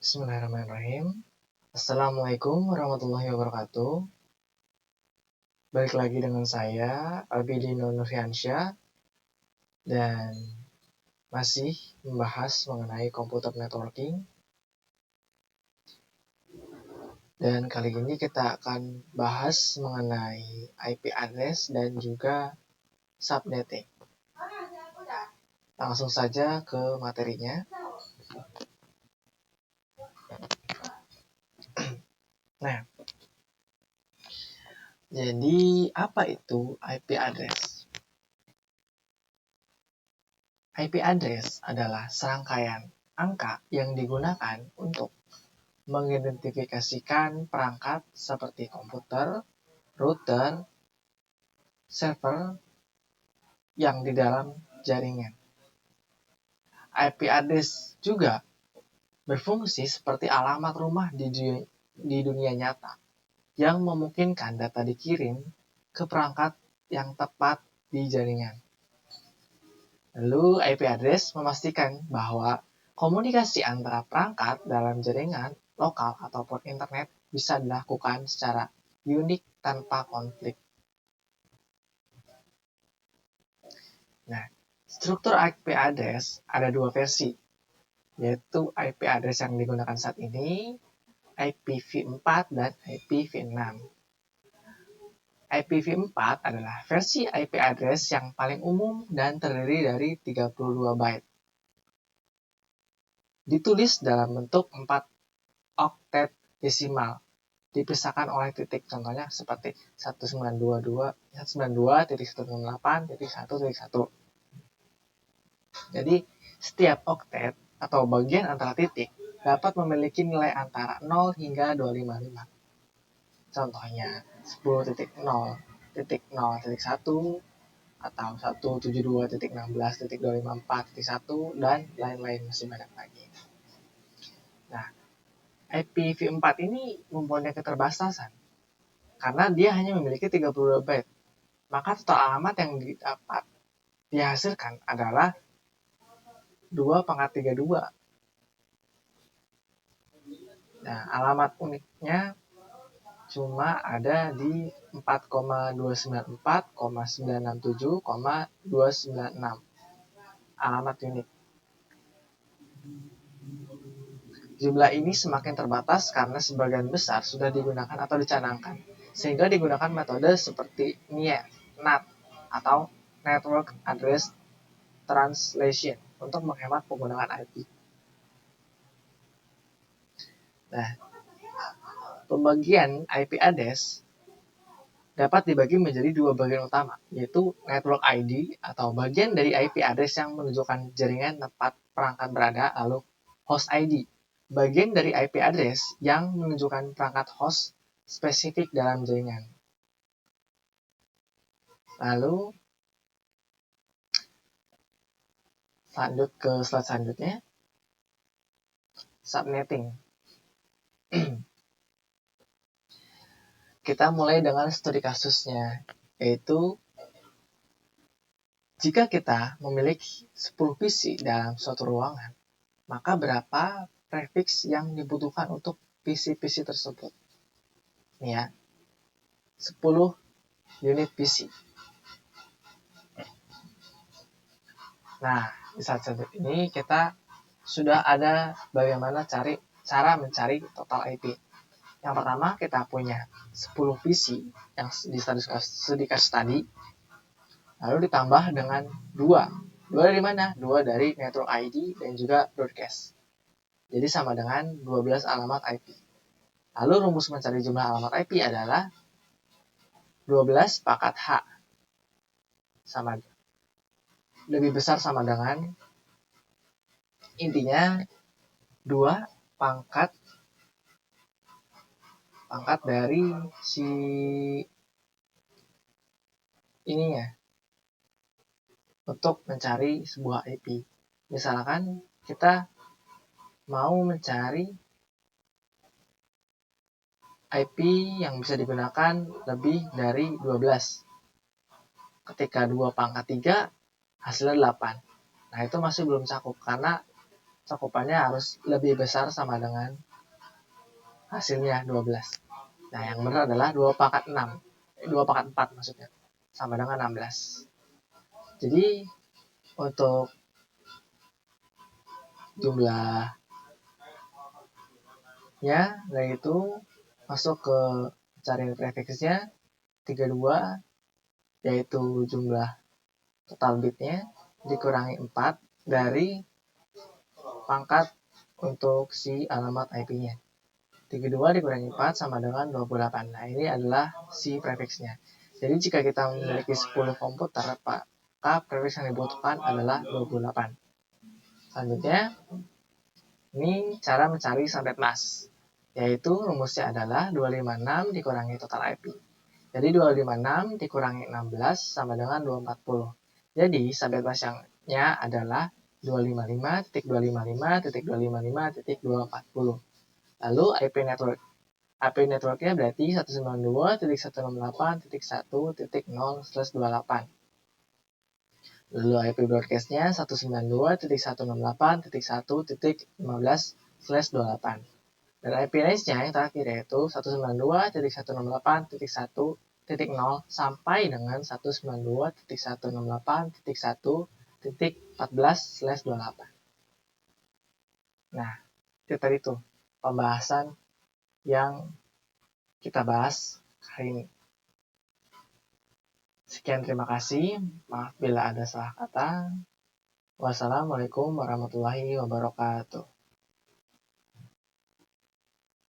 Bismillahirrahmanirrahim. Assalamualaikum warahmatullahi wabarakatuh. Balik lagi dengan saya, Albidino Nuryansyah, dan masih membahas mengenai komputer networking. Dan kali ini kita akan bahas mengenai IP address dan juga subnetting. Langsung saja ke materinya. Nah, jadi apa itu IP address? IP address adalah serangkaian angka yang digunakan untuk mengidentifikasikan perangkat seperti komputer, router, server yang di dalam jaringan. IP address juga berfungsi seperti alamat rumah di dunia nyata yang memungkinkan data dikirim ke perangkat yang tepat di jaringan. Lalu IP address memastikan bahwa komunikasi antara perangkat dalam jaringan lokal ataupun internet bisa dilakukan secara unik tanpa konflik. Nah, struktur IP address ada dua versi, yaitu IP address yang digunakan saat ini, IPv4 dan IPv6. IPv4 adalah versi IP address yang paling umum dan terdiri dari 32 byte. Ditulis dalam bentuk 4 oktet desimal, dipisahkan oleh titik, contohnya seperti 192.168.1.1. Jadi, setiap oktet atau bagian antara titik dapat memiliki nilai antara 0 hingga 255. Contohnya 10.0.0.1 atau 172.16.254.1 dan lain-lain, masih banyak lagi. Nah, IPv4 ini mempunyai keterbatasan karena dia hanya memiliki 32 byte. Maka total alamat yang dapat dihasilkan adalah 2/32. Nah, alamat uniknya cuma ada di 4,294,967,296. Alamat unik. Jumlah ini semakin terbatas karena sebagian besar sudah digunakan atau dicanangkan, sehingga digunakan metode seperti NAT atau Network Address Translation untuk menghemat penggunaan IP. Nah, pembagian IP address dapat dibagi menjadi dua bagian utama, yaitu Network ID atau bagian dari IP address yang menunjukkan jaringan tempat perangkat berada, lalu Host ID, bagian dari IP address yang menunjukkan perangkat host spesifik dalam jaringan. Lalu lanjut ke slide selanjutnya, subnetting. Kita mulai dengan studi kasusnya, yaitu jika kita memiliki 10 PC dalam suatu ruangan, maka berapa prefix yang dibutuhkan untuk PC-PC tersebut? Ini ya, 10 unit PC. Nah, di saat ini kita sudah ada bagaimana cara mencari total IP. Yang pertama, kita punya 10 PC yang di kasus tadi, lalu ditambah dengan 2. 2 dari mana? 2 dari Network ID dan juga broadcast. Jadi sama dengan 12 alamat IP. Lalu rumus mencari jumlah alamat IP adalah 12 pangkat H. Sama, lebih besar sama dengan, intinya 2 pangkat dari si ininya untuk mencari sebuah IP. Misalkan kita mau mencari IP yang bisa digunakan lebih dari 12. Ketika 2 pangkat 3 hasilnya 8. Nah, itu masih belum cukup karena cakupannya harus lebih besar sama dengan hasilnya 12. Nah, yang benar adalah 2 pangkat 6. 2 pangkat 4 maksudnya. Sama dengan 16. Jadi, untuk jumlahnya, yaitu masuk ke cari prefiksnya 32, yaitu jumlah total bitnya dikurangi 4 dari pangkat untuk si alamat IP-nya. 32 dikurangi 4 sama dengan 28. Nah, ini adalah si prefiksnya. Jadi, jika kita memiliki 10 komputer, maka prefiks yang dibutuhkan adalah 28. Selanjutnya, ini cara mencari subnet mask, yaitu rumusnya adalah 256 dikurangi total IP. Jadi 256 dikurangi 16 sama dengan 240. Jadi subnet masknya adalah 255.255.255.240. Lalu IP networknya berarti 192.168.1.0/28. Lalu IP broadcastnya 192.168.1.15/28. Dan IP range-nya yang terakhir yaitu 192.168.1.0 sampai dengan 192.168.1.14/28. Nah, itu tadi tuh pembahasan yang kita bahas hari ini. Sekian, terima kasih. Maaf bila ada salah kata. Wassalamualaikum warahmatullahi wabarakatuh.